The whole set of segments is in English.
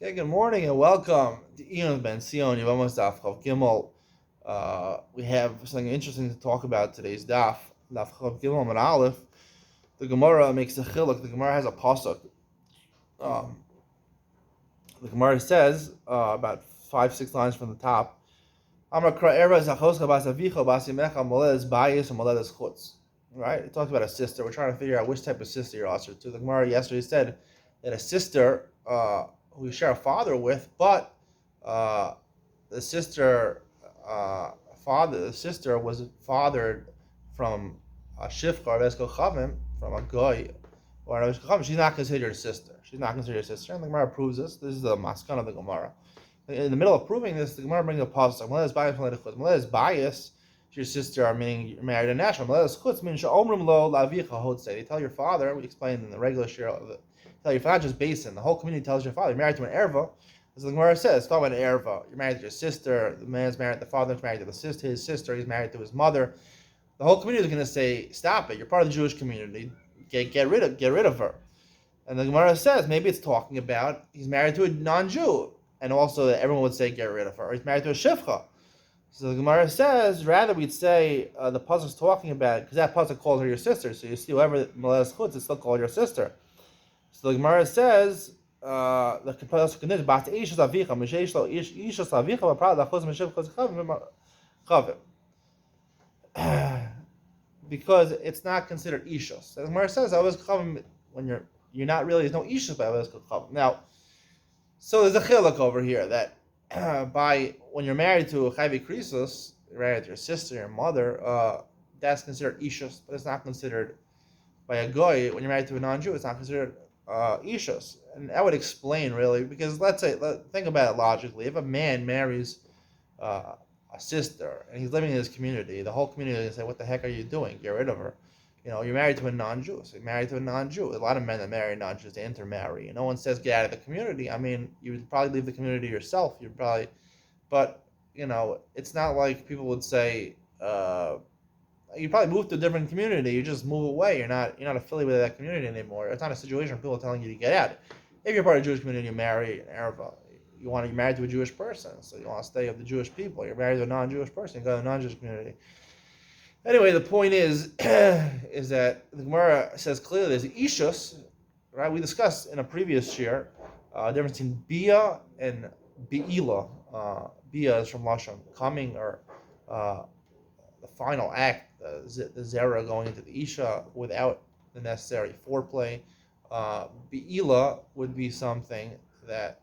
Okay, good morning and welcome to Iyun Benzion, Yevamos Daf Chav Gimel. We have something interesting to talk about today's Daf Chav Gimel and Aleph. The Gemara makes a chiluk. The Gemara has a pasuk. Um, the Gemara says about 5-6 lines from the top. Amar Kra'era Zachoska Basavicha Basimecha Moledes Bayis and Moledes Chutz. Right? It talks about a sister. We're trying to figure out which type of sister you're also to. The Gemara yesterday said that a sister who you share a father with, but uh, the sister the sister was fathered from a shifcha or Esko Chavim, from a goy or a Chavim. She's not considered a sister. She's not considered a sister. And the Gemara proves this. This is the maskan of the Gemara. In the middle of proving this, the Gemara brings a pasuk. Maledes bias, maledes chutz. Maledes bias, your sister are meaning you're married a national. Maledes chutz means she'omrim lo lavicha hotze. They tell your father. We explained in the regular share of it. Tell your father, not just basin. The whole community tells your father you're married to an erva. As the Gemara says, talk about an erva. You're married to your sister. The man's married. The father's married to his sister. He's married to his mother. The whole community is going to say, "Stop it! You're part of the Jewish community. Get rid of her." And the Gemara says maybe it's talking about he's married to a non-Jew, and also that everyone would say get rid of her. Or he's married to a shivcha. So the Gemara says rather we'd say the pasuk's talking about because that pasuk calls her your sister. So you see whoever maledes chutz is still called your sister. So the Gemara says the pasuk continues bat ishas avicha mishesh lo ishas avicha v'prad lachuz mishev chavim because it's not considered ishas. So the Gemara says I was chavim when you're not really there's no ishas by avos chavim. Now, so there's a chiluk over here that by when you're married to a chayvi krisos, married to your sister, your mother, that's considered ishas, but it's not considered by a goy. When you're married to a non-Jew, it's not considered ishas, and that would explain really because think about it logically. If a man marries a sister and he's living in his community, the whole community is going to say, "What the heck are you doing? Get rid of her." You're married to a non-Jew. So you're married to a non-Jew. A lot of men that marry non-Jews, they intermarry. And no one says get out of the community. I mean, you would probably leave the community yourself. But it's not like people would say, you probably move to a different community. You just move away. You're not affiliated with that community anymore. It's not a situation where people are telling you to get out. If you're part of the Jewish community, you marry an Arava. You're married to a Jewish person, so you want to stay with the Jewish people. You're married to a non-Jewish person, you go to a non-Jewish community. Anyway, the point is that the Gemara says clearly there's ishus, right? We discussed in a previous shir the difference between bia and beila. Bia is from lashon coming or the final act, the zera going into the isha without the necessary foreplay. Beila would be something that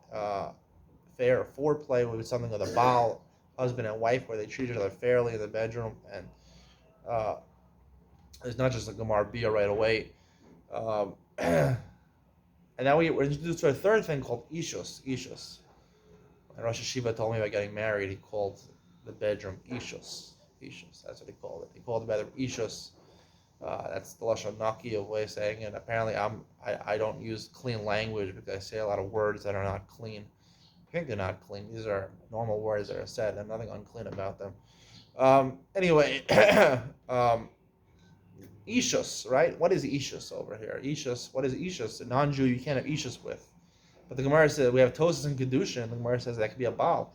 fair foreplay would be something with a baal, husband and wife, where they treat each other fairly in the bedroom, and it's not just a Gemara Bia right away. And now we're introduced to a third thing called Ishus. And Rosh Hashiva told me about getting married. He called the bedroom Ishus. That's what he called it. He called the bedroom Ishus. That's the Lashon Naki of way of saying it. Apparently, I don't use clean language because I say a lot of words that are not clean. I think they're not clean. These are normal words that are said, and nothing unclean about them. Anyway, Ishus, right? What is Ishus over here? Ishus, what is Ishus? A non-Jew you can't have Ishus with. But the Gemara says, we have Tosas and Kedushin, and the Gemara says that could be a Baal.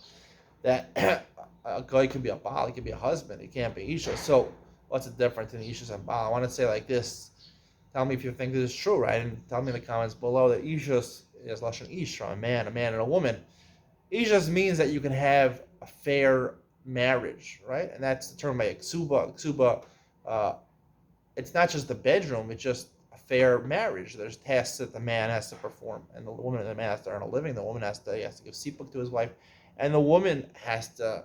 That a guy could be a Baal, he could be a husband, he can't be Ishus. So, what's the difference in Ishus and Baal? I want to say like this. Tell me if you think this is true, right? And tell me in the comments below that Ishus is Lashon Isha, a man and a woman. Ishus means that you can have a fair marriage, right? And that's determined by ksuba. Ksuba, it's not just the bedroom; it's just a fair marriage. There's tasks that the man has to perform, and the woman and the man has to earn a living. The woman has to give sipuk to his wife, and the woman has to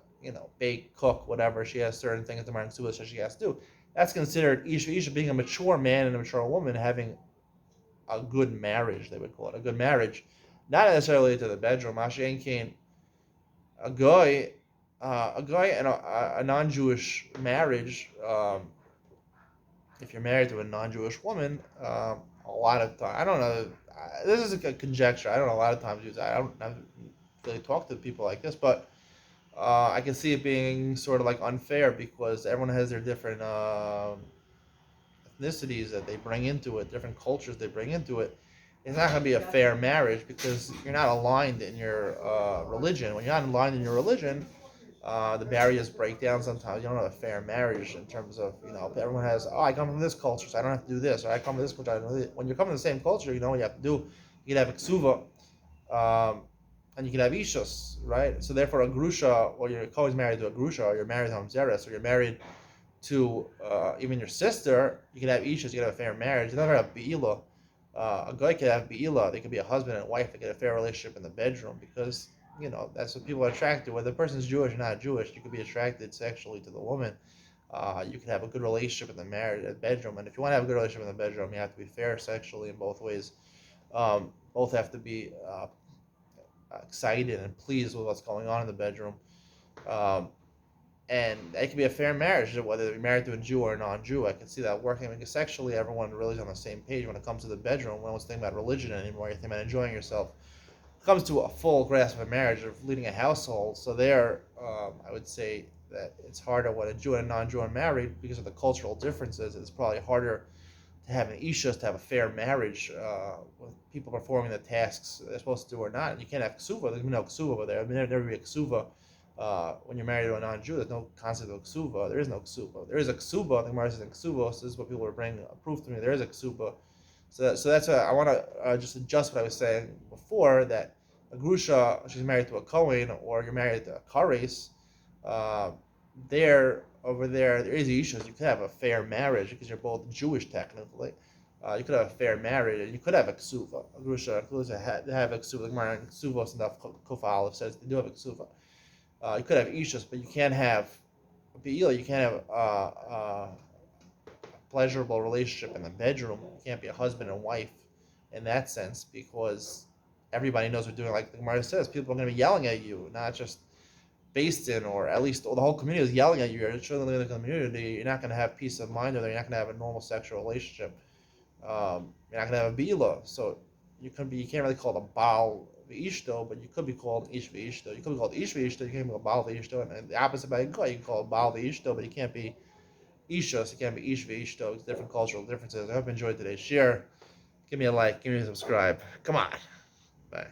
bake, cook, whatever. She has certain things to marry ksuba, so she has to do. That's considered isha. Isha being a mature man and a mature woman having a good marriage. They would call it a good marriage, not necessarily to the bedroom. Mashiach Kain, a guy and a non-Jewish marriage, if you're married to a non-Jewish woman, a lot of times, I don't know, this is a conjecture, I don't know, a lot of times, I've really talked to people like this, but I can see it being sort of like unfair because everyone has their different ethnicities that they bring into it, different cultures they bring into it. it's not going to be a fair marriage because you're not aligned in your religion. When you're not aligned in your religion, the barriers break down sometimes. You don't have a fair marriage in terms of, everyone has, I come from this culture, so I don't have to do this, or I come from this culture, I don't do this. When you're coming from the same culture, you know what you have to do. You can have a ksuva, and you can have ishus, right? So therefore, a grusha, or you're always married to a grusha, or you're married to hamzeres, or you're married to even your sister, you can have ishus, you can have a fair marriage. You never have be'ilah. A guy could have be'ilah. They could be a husband and a wife. They get a fair relationship in the bedroom because that's what people are attracted to. Whether the person's Jewish or not Jewish, you could be attracted sexually to the woman. You can have a good relationship in the marriage, bedroom, and if you want to have a good relationship in the bedroom, you have to be fair sexually in both ways. Both have to be excited and pleased with what's going on in the bedroom. And it can be a fair marriage, whether you're married to a Jew or a non-Jew. I can see that working because sexually, everyone really is on the same page when it comes to the bedroom. We don't think about religion anymore. You think about enjoying yourself. It comes to a full grasp of a marriage, of leading a household. So there, I would say that it's harder when a Jew and a non-Jew are married because of the cultural differences. It's probably harder to have an ishus, to have a fair marriage with people performing the tasks they're supposed to do or not. And you can't have ksuva. There's no ksuva over there. I mean, there'd never be a ksuva. When you're married to a non-Jew, there's no concept of ksuba. There is no ksuba. There is a ksuba. The Gemara says in ksuba. So this is what people are bringing proof to me. There is a ksuba. So that's I want to just adjust what I was saying before, that a grusha, she's married to a Kohen, or you're married to a kares. Over there is issues. You could have a fair marriage because you're both Jewish technically. You could have a fair marriage, and you could have a ksuva. A grusha have a ksuva. The Gemara in Ksuvos and Kufa Aleph says they do have a ksuva. You could have ishus, but you can't have be'ilah. You can't have a pleasurable relationship in the bedroom. You can't be a husband and wife in that sense, because everybody knows what doing. Like the Gemara says, people are going to be yelling at you, not just based in, or at least the whole community is yelling at you. You're children in the community. You're not going to have peace of mind, or you're not going to have a normal sexual relationship. You're not going to have a be'ilah. So you can't really call it a baal v'ishto, but you could be called ish v'ishto. You could be called ish v'ishto. You can't be called baal v'ishto, and the opposite by God, you can call it baal v'ishto, but you can't be ishos. You can't be ish v'ishto. It's different cultural differences. I hope you enjoyed today's share. Give me a like. Give me a subscribe. Come on. Bye.